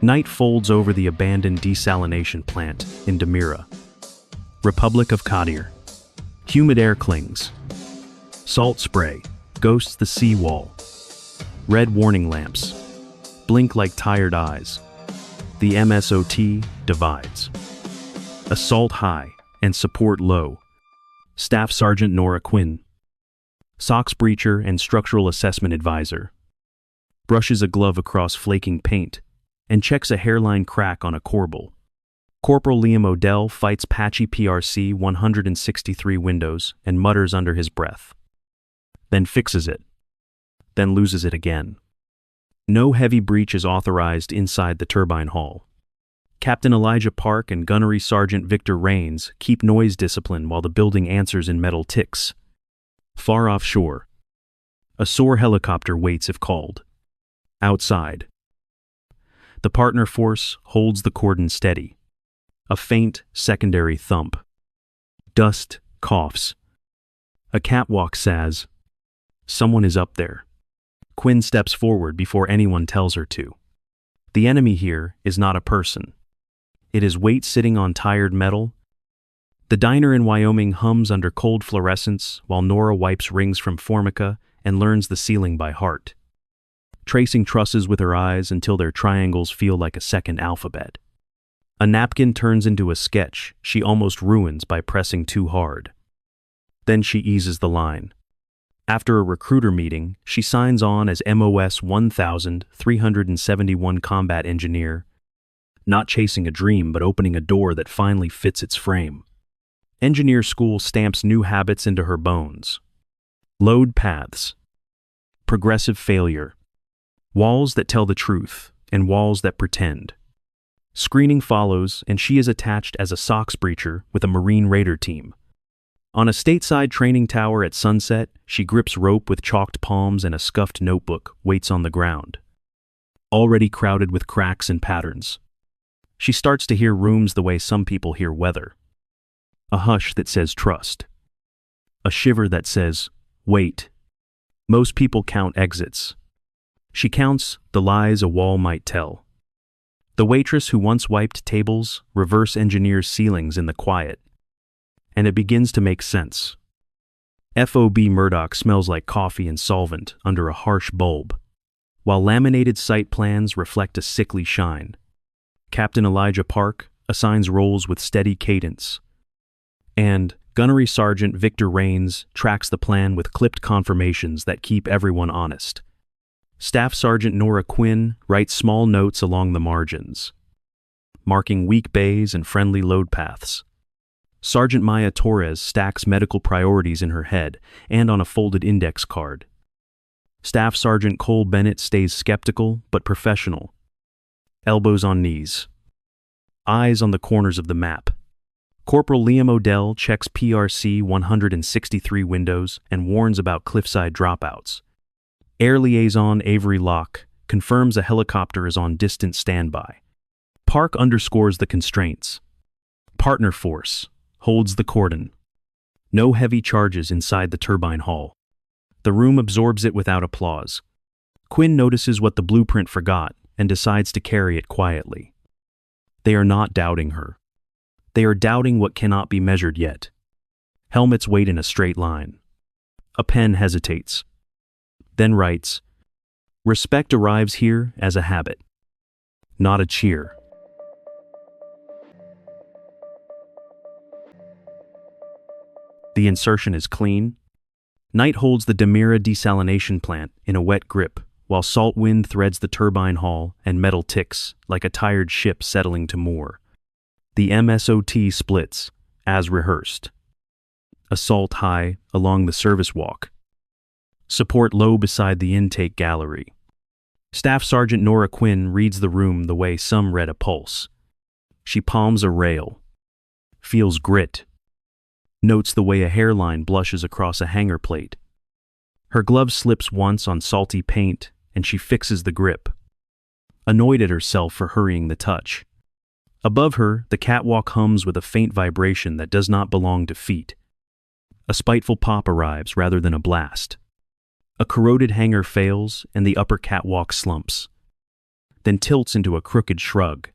Night folds over the abandoned desalination plant in Demira, Republic of Qadir. Humid air clings. Salt spray ghosts the sea wall. Red warning lamps blink like tired eyes. The MSOT divides. Assault high and support low. Staff Sergeant Nora Quinn, SOX breacher and structural assessment advisor, brushes a glove across flaking paint and checks a hairline crack on a corbel. Corporal Liam Odell fights patchy PRC 163 windows and mutters under his breath. Then fixes it. Then loses it again. No heavy breach is authorized inside the turbine hall. Captain Elijah Park and Gunnery Sergeant Victor Rains keep noise discipline while the building answers in metal ticks. Far offshore, a SOAR helicopter waits if called. Outside, the partner force holds the cordon steady. A faint secondary thump. Dust coughs. A catwalk says, "Someone is up there." Quinn steps forward before anyone tells her to. The enemy here is not a person. It is weight sitting on tired metal. The diner in Wyoming hums under cold fluorescence while Nora wipes rings from Formica and learns the ceiling by heart, tracing trusses with her eyes until their triangles feel like a second alphabet. A napkin turns into a sketch she almost ruins by pressing too hard. Then she eases the line. After a recruiter meeting, she signs on as MOS 1371 combat engineer, not chasing a dream but opening a door that finally fits its frame. Engineer school stamps new habits into her bones. Load paths. Progressive failure. Walls that tell the truth and walls that pretend. Screening follows, and she is attached as a SOX breacher with a Marine Raider team. On a stateside training tower at sunset, she grips rope with chalked palms and a scuffed notebook waits on the ground, already crowded with cracks and patterns. She starts to hear rooms the way some people hear weather. A hush that says trust. A shiver that says, wait. Most people count exits. She counts the lies a wall might tell. The waitress who once wiped tables reverse engineers ceilings in the quiet. And it begins to make sense. FOB Murdoch smells like coffee and solvent under a harsh bulb, while laminated site plans reflect a sickly shine. Captain Elijah Park assigns roles with steady cadence, and Gunnery Sergeant Victor Rains tracks the plan with clipped confirmations that keep everyone honest. Staff Sergeant Nora Quinn writes small notes along the margins, marking weak bays and friendly load paths. Sergeant Maya Torres stacks medical priorities in her head and on a folded index card. Staff Sergeant Cole Bennett stays skeptical but professional, elbows on knees, eyes on the corners of the map. Corporal Liam Odell checks PRC 163 windows and warns about cliffside dropouts. Air Liaison Avery Locke confirms a helicopter is on distant standby. Park underscores the constraints. Partner force holds the cordon. No heavy charges inside the turbine hall. The room absorbs it without applause. Quinn notices what the blueprint forgot and decides to carry it quietly. They are not doubting her. They are doubting what cannot be measured yet. Helmets wait in a straight line. A pen hesitates, then writes, "Respect arrives here as a habit, not a cheer." The insertion is clean. Night holds the Demira desalination plant in a wet grip, while salt wind threads the turbine hall and metal ticks like a tired ship settling to moor. The MSOT splits, as rehearsed. Assault high along the service walk. Support low beside the intake gallery. Staff Sergeant Nora Quinn reads the room the way some read a pulse. She palms a rail, feels grit, notes the way a hairline blushes across a hanger plate. Her glove slips once on salty paint, and she fixes the grip, annoyed at herself for hurrying the touch. Above her, the catwalk hums with a faint vibration that does not belong to feet. A spiteful pop arrives rather than a blast. A corroded hanger fails, and the upper catwalk slumps. then tilts into a crooked shrug.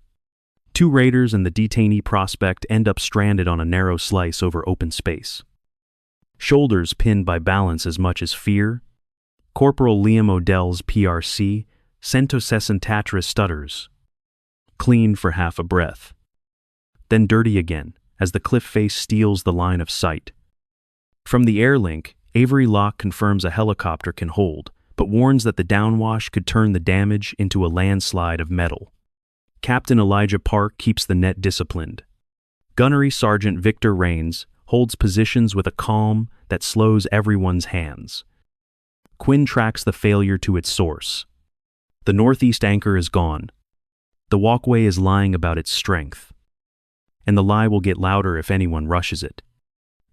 Two raiders and the detainee prospect end up stranded on a narrow slice over open space. Shoulders pinned by balance as much as fear. Corporal Liam Odell's PRC, Cento Sessantatris stutters. Clean for half a breath. Then dirty again, as the cliff face steals the line of sight. From the air link, Avery Locke confirms a helicopter can hold, but warns that the downwash could turn the damage into a landslide of metal. Captain Elijah Park keeps the net disciplined. Gunnery Sergeant Victor Rains holds positions with a calm that slows everyone's hands. Quinn tracks the failure to its source. The northeast anchor is gone. The walkway is lying about its strength. And the lie will get louder if anyone rushes it.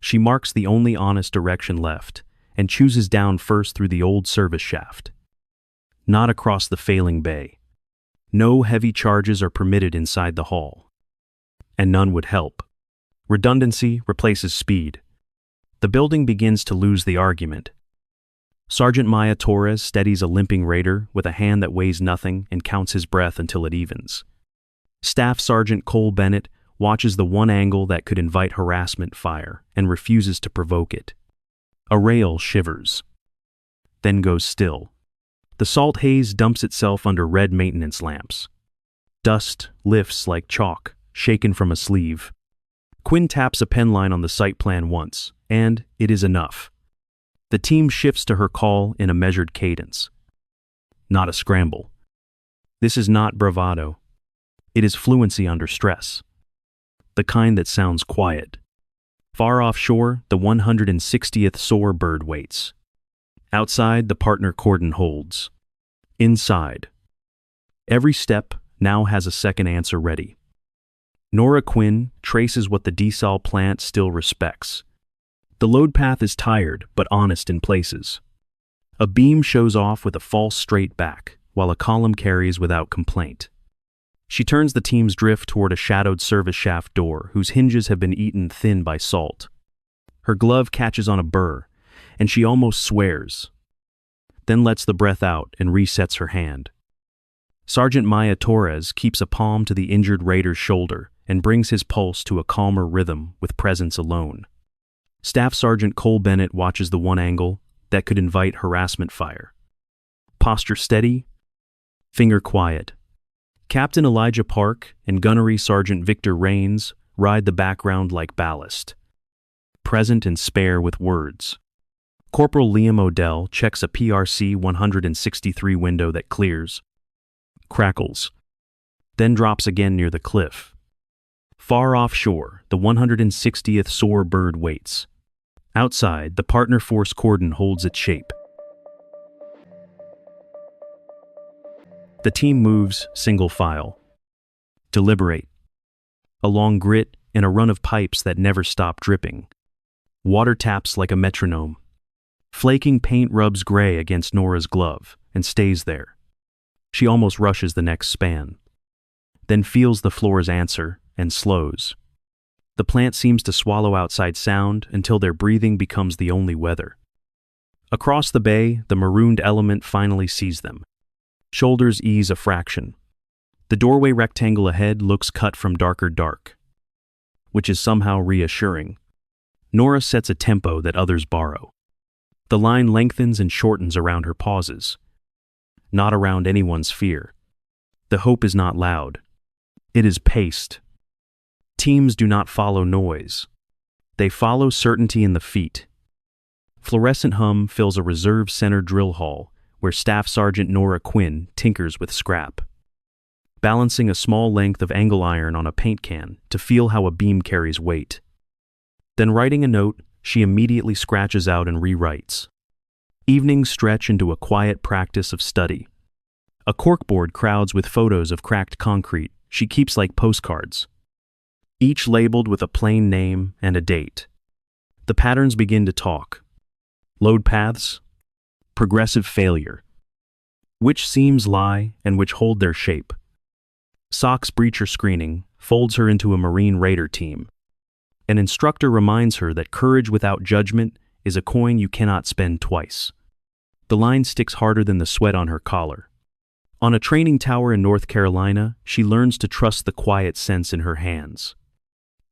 She marks the only honest direction left and chooses down first through the old service shaft. Not across the failing bay. No heavy charges are permitted inside the hall. And none would help. Redundancy replaces speed. The building begins to lose the argument. Sergeant Maya Torres steadies a limping raider with a hand that weighs nothing and counts his breath until it evens. Staff Sergeant Cole Bennett watches the one angle that could invite harassment fire and refuses to provoke it. A rail shivers. Then goes still. The salt haze dumps itself under red maintenance lamps. Dust lifts like chalk, shaken from a sleeve. Quinn taps a pen line on the site plan once, and it is enough. The team shifts to her call in a measured cadence. Not a scramble. This is not bravado. It is fluency under stress. The kind that sounds quiet. Far offshore, the 160th soar bird waits. Outside, the partner cordon holds. Inside. Every step now has a second answer ready. Nora Quinn traces what the desal plant still respects. The load path is tired, but honest in places. A beam shows off with a false straight back, while a column carries without complaint. She turns the team's drift toward a shadowed service shaft door whose hinges have been eaten thin by salt. Her glove catches on a burr, and she almost swears. Then lets the breath out and resets her hand. Sergeant Maya Torres keeps a palm to the injured raider's shoulder and brings his pulse to a calmer rhythm with presence alone. Staff Sergeant Cole Bennett watches the one angle that could invite harassment fire. Posture steady, finger quiet. Captain Elijah Park and Gunnery Sergeant Victor Rains ride the background like ballast. Present and spare with words. Corporal Liam Odell checks a PRC 163 window that clears. Crackles. Then drops again near the cliff. Far offshore, the 160th soar bird waits. Outside, the partner force cordon holds its shape. The team moves single file. Deliberate. A long grit and a run of pipes that never stop dripping. Water taps like a metronome. Flaking paint rubs gray against Nora's glove and stays there. She almost rushes the next span. Then feels the floor's answer and slows. The plant seems to swallow outside sound until their breathing becomes the only weather. Across the bay, the marooned element finally sees them. Shoulders ease a fraction. The doorway rectangle ahead looks cut from darker dark, which is somehow reassuring. Nora sets a tempo that others borrow. The line lengthens and shortens around her pauses. Not around anyone's fear. The hope is not loud. It is paced. Teams do not follow noise. They follow certainty in the feet. Fluorescent hum fills a reserve center drill hall where Staff Sergeant Nora Quinn tinkers with scrap, balancing a small length of angle iron on a paint can to feel how a beam carries weight. Then writing a note, she immediately scratches out and rewrites. Evenings stretch into a quiet practice of study. A corkboard crowds with photos of cracked concrete she keeps like postcards, each labeled with a plain name and a date. The patterns begin to talk. Load paths, progressive failure. Which seams lie and which hold their shape. Socks breacher screening folds her into a Marine Raider team. An instructor reminds her that courage without judgment is a coin you cannot spend twice. The line sticks harder than the sweat on her collar. On a training tower in North Carolina, she learns to trust the quiet sense in her hands.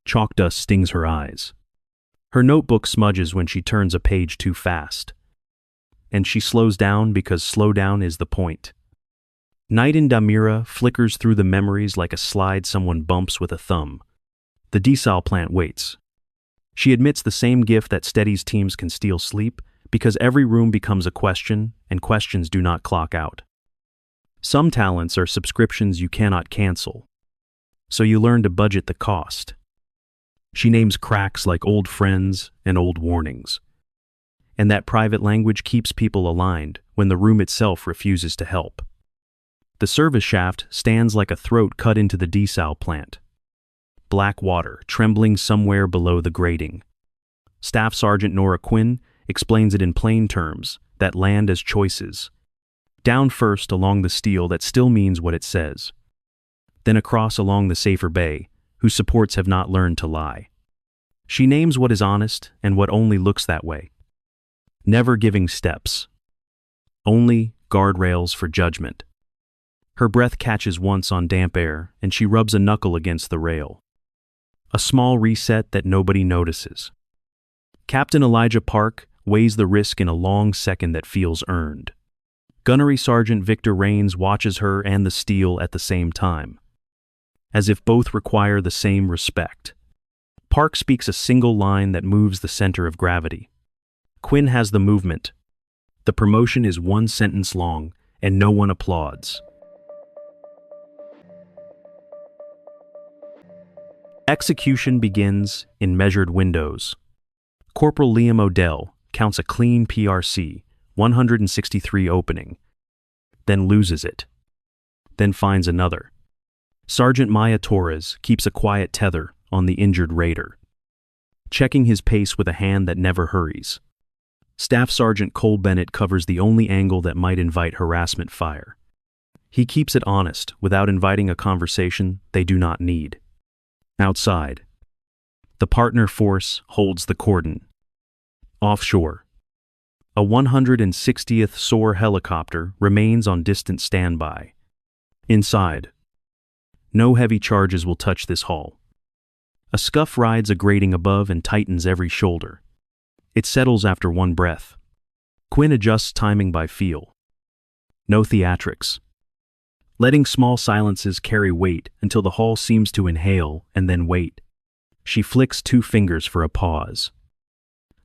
Chalk dust stings her eyes. Her notebook smudges when she turns a page too fast. And she slows down because slow down is the point. Night in Damira flickers through the memories like a slide someone bumps with a thumb. The desal plant waits. She admits the same gift that steadies teams can steal sleep, because every room becomes a question, and questions do not clock out. Some talents are subscriptions you cannot cancel, so you learn to budget the cost. She names cracks like old friends and old warnings. And that private language keeps people aligned when the room itself refuses to help. The service shaft stands like a throat cut into the desal plant. Black water trembling somewhere below the grating. Staff Sergeant Nora Quinn explains it in plain terms, that land as choices. Down first along the steel that still means what it says. Then across along the safer bay, whose supports have not learned to lie. She names what is honest and what only looks that way. Never giving steps. Only guardrails for judgment. Her breath catches once on damp air, and she rubs a knuckle against the rail. A small reset that nobody notices. Captain Elijah Park weighs the risk in a long second that feels earned. Gunnery Sergeant Victor Rains watches her and the steel at the same time, as if both require the same respect. Park speaks a single line that moves the center of gravity. Quinn has the movement. The promotion is one sentence long, and no one applauds. Execution begins in measured windows. Corporal Liam Odell counts a clean PRC, 163 opening, then loses it, then finds another. Sergeant Maya Torres keeps a quiet tether on the injured raider, checking his pace with a hand that never hurries. Staff Sergeant Cole Bennett covers the only angle that might invite harassment fire. He keeps it honest without inviting a conversation they do not need. Outside, the partner force holds the cordon. Offshore, a 160th SOAR helicopter remains on distant standby. Inside, no heavy charges will touch this hull. A scuff rides a grating above and tightens every shoulder. It settles after one breath. Quinn adjusts timing by feel. No theatrics. Letting small silences carry weight until the hull seems to inhale and then wait. She flicks 2 fingers for a pause,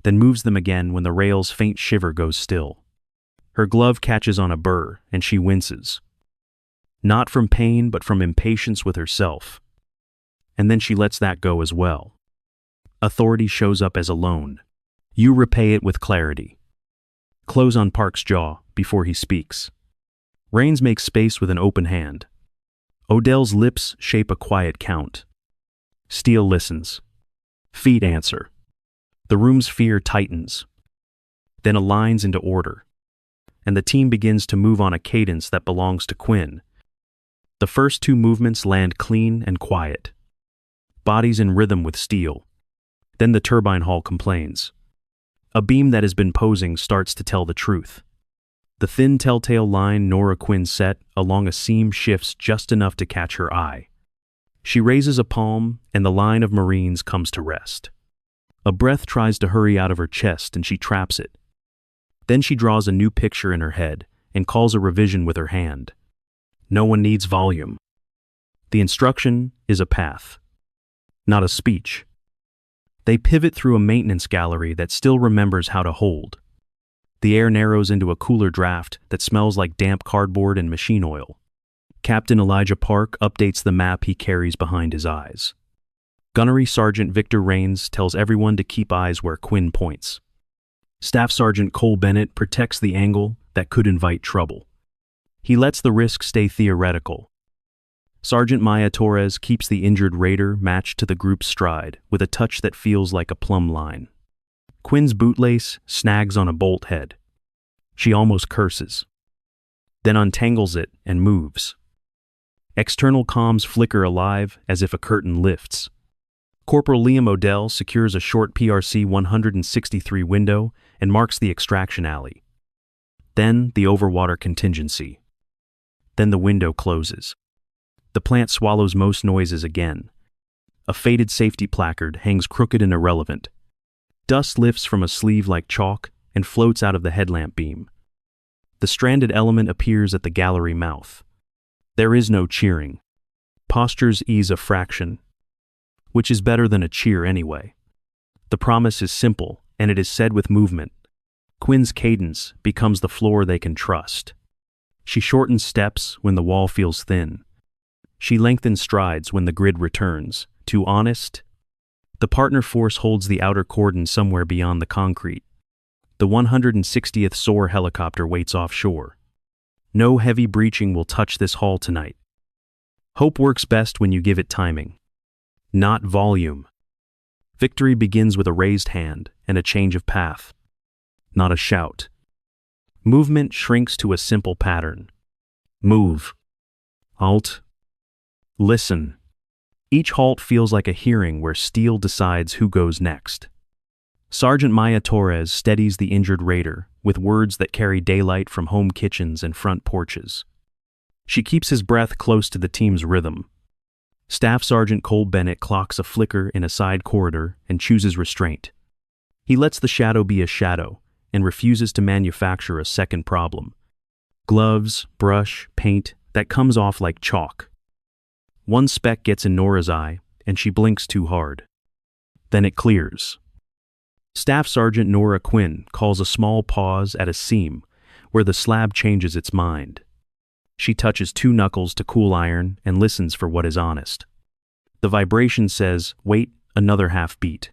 then moves them again when the rail's faint shiver goes still. Her glove catches on a burr, and she winces. Not from pain, but from impatience with herself. And then she lets that go as well. Authority shows up as a loan. You repay it with clarity. Close on Park's jaw before he speaks. Rains makes space with an open hand. Odell's lips shape a quiet count. Steele listens. Feet answer. The room's fear tightens, then aligns into order, and the team begins to move on a cadence that belongs to Quinn. The first 2 movements land clean and quiet, bodies in rhythm with steel. Then the turbine hull complains. A beam that has been posing starts to tell the truth. The thin telltale line Nora Quinn set along a seam shifts just enough to catch her eye. She raises a palm, and the line of Marines comes to rest. A breath tries to hurry out of her chest, and she traps it. Then she draws a new picture in her head and calls a revision with her hand. No one needs volume. The instruction is a path, not a speech. They pivot through a maintenance gallery that still remembers how to hold. The air narrows into a cooler draft that smells like damp cardboard and machine oil. Captain Elijah Park updates the map he carries behind his eyes. Gunnery Sergeant Victor Rains tells everyone to keep eyes where Quinn points. Staff Sergeant Cole Bennett protects the angle that could invite trouble. He lets the risk stay theoretical. Sergeant Maya Torres keeps the injured raider matched to the group's stride with a touch that feels like a plumb line. Quinn's bootlace snags on a bolt head. She almost curses, then untangles it and moves. External comms flicker alive as if a curtain lifts. Corporal Liam Odell secures a short PRC 163 window and marks the extraction alley. Then the overwater contingency. Then the window closes. The plant swallows most noises again. A faded safety placard hangs crooked and irrelevant. Dust lifts from a sleeve like chalk and floats out of the headlamp beam. The stranded element appears at the gallery mouth. There is no cheering. Postures ease a fraction, which is better than a cheer anyway. The promise is simple, and it is said with movement. Quinn's cadence becomes the floor they can trust. She shortens steps when the wall feels thin. She lengthens strides when the grid returns. Too honest? The partner force holds the outer cordon somewhere beyond the concrete. The 160th SOAR helicopter waits offshore. No heavy breaching will touch this hull tonight. Hope works best when you give it timing, not volume. Victory begins with a raised hand and a change of path, not a shout. Movement shrinks to a simple pattern. Move. Halt. Listen. Each halt feels like a hearing where steel decides who goes next. Sergeant Maya Torres steadies the injured raider with words that carry daylight from home kitchens and front porches. She keeps his breath close to the team's rhythm. Staff Sergeant Cole Bennett clocks a flicker in a side corridor and chooses restraint. He lets the shadow be a shadow and refuses to manufacture a second problem. Gloves, brush, paint, that comes off like chalk. One speck gets in Nora's eye, and she blinks too hard. Then it clears. Staff Sergeant Nora Quinn calls a small pause at a seam where the slab changes its mind. She touches 2 knuckles to cool iron and listens for what is honest. The vibration says, "Wait, another half beat."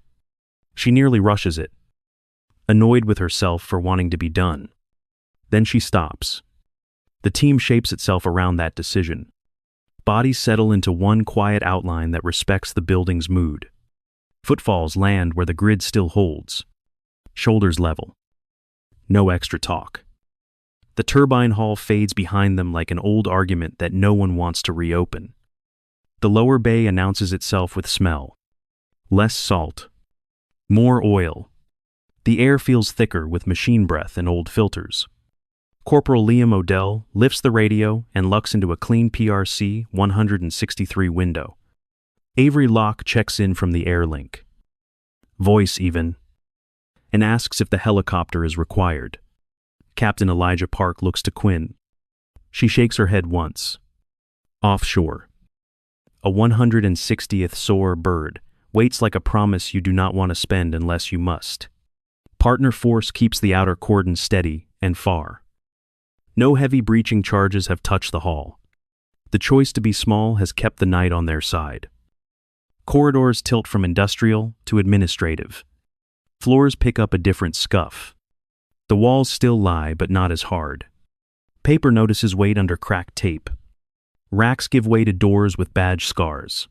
She nearly rushes it, annoyed with herself for wanting to be done. Then she stops. The team shapes itself around that decision. Bodies settle into one quiet outline that respects the building's mood. Footfalls land where the grid still holds. Shoulders level. No extra talk. The turbine hall fades behind them like an old argument that no one wants to reopen. The lower bay announces itself with smell. Less salt. More oil. The air feels thicker with machine breath and old filters. Corporal Liam Odell lifts the radio and looks into a clean PRC 163 window. Avery Locke checks in from the air link. Voice even. And asks if the helicopter is required. Captain Elijah Park looks to Quinn. She shakes her head once. Offshore. A 160th SOAR bird waits like a promise you do not want to spend unless you must. Partner force keeps the outer cordon steady and far. No heavy breaching charges have touched the hull. The choice to be small has kept the night on their side. Corridors tilt from industrial to administrative. Floors pick up a different scuff. The walls still lie, but not as hard. Paper notices weight under cracked tape. Racks give way to doors with badge scars.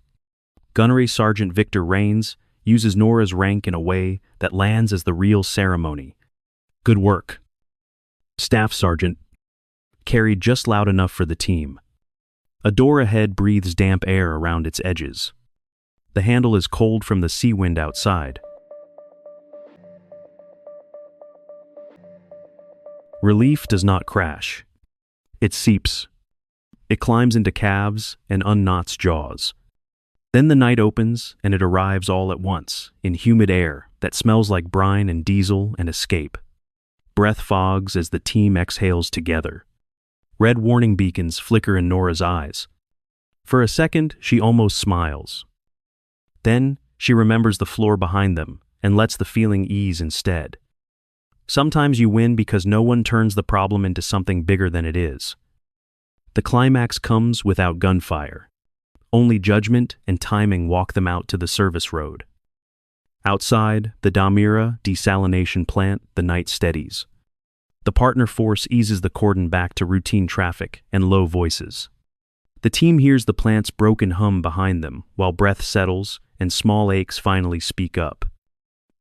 Gunnery Sergeant Victor Rains uses Nora's rank in a way that lands as the real ceremony. Good work. Staff Sergeant, carried just loud enough for the team. A door ahead breathes damp air around its edges. The handle is cold from the sea wind outside. Relief does not crash. It seeps. It climbs into calves and unknots jaws. Then the night opens and it arrives all at once, in humid air that smells like brine and diesel and escape. Breath fogs as the team exhales together. Red warning beacons flicker in Nora's eyes. For a second, she almost smiles. Then, she remembers the floor behind them and lets the feeling ease instead. Sometimes you win because no one turns the problem into something bigger than it is. The climax comes without gunfire. Only judgment and timing walk them out to the service road. Outside, the Damira desalination plant, the night steadies. The partner force eases the cordon back to routine traffic and low voices. The team hears the plant's broken hum behind them while breath settles and small aches finally speak up.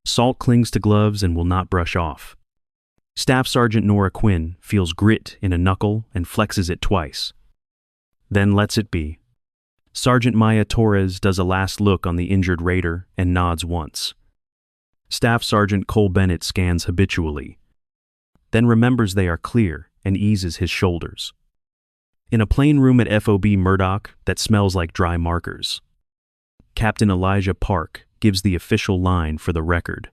Salt clings to gloves and will not brush off. Staff Sergeant Nora Quinn feels grit in a knuckle and flexes it twice. Then lets it be. Sergeant Maya Torres does a last look on the injured raider and nods once. Staff Sergeant Cole Bennett scans habitually, then remembers they are clear and eases his shoulders. In a plain room at FOB Murdoch that smells like dry markers, Captain Elijah Park gives the official line for the record.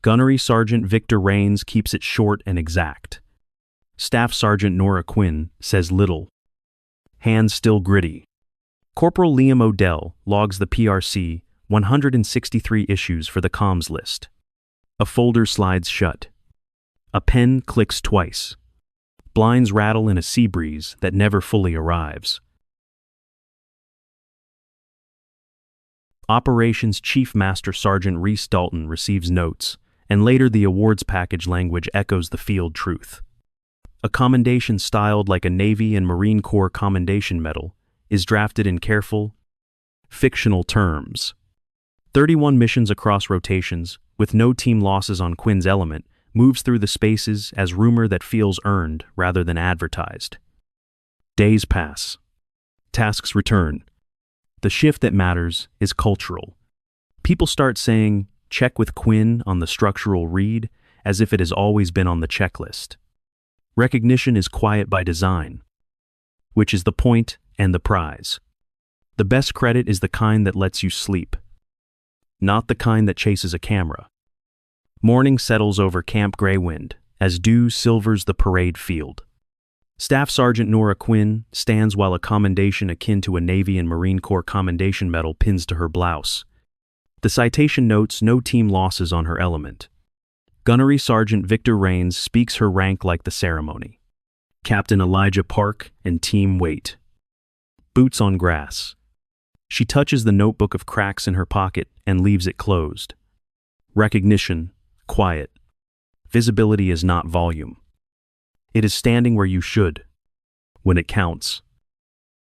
Gunnery Sergeant Victor Rains keeps it short and exact. Staff Sergeant Nora Quinn says little. Hands still gritty. Corporal Liam Odell logs the PRC 163 issues for the comms list. A folder slides shut. A pen clicks twice. Blinds rattle in a sea breeze that never fully arrives. Operations Chief Master Sergeant Reese Dalton receives notes, and later the awards package language echoes the field truth. A commendation styled like a Navy and Marine Corps commendation medal is drafted in careful, fictional terms. 31 missions across rotations, with no team losses on Quinn's element, moves through the spaces as rumor that feels earned rather than advertised. Days pass. Tasks return. The shift that matters is cultural. People start saying, "Check with Quinn" on the structural read, as if it has always been on the checklist. Recognition is quiet by design, which is the point and the prize. The best credit is the kind that lets you sleep, not the kind that chases a camera. Morning settles over Camp Greywind as dew silvers the parade field. Staff Sergeant Nora Quinn stands while a commendation akin to a Navy and Marine Corps commendation medal pins to her blouse. The citation notes no team losses on her element. Gunnery Sergeant Victor Rains speaks her rank like the ceremony. Captain Elijah Park and team wait. Boots on grass. She touches the notebook of cracks in her pocket and leaves it closed. Recognition, quiet. Visibility is not volume. It is standing where you should, when it counts.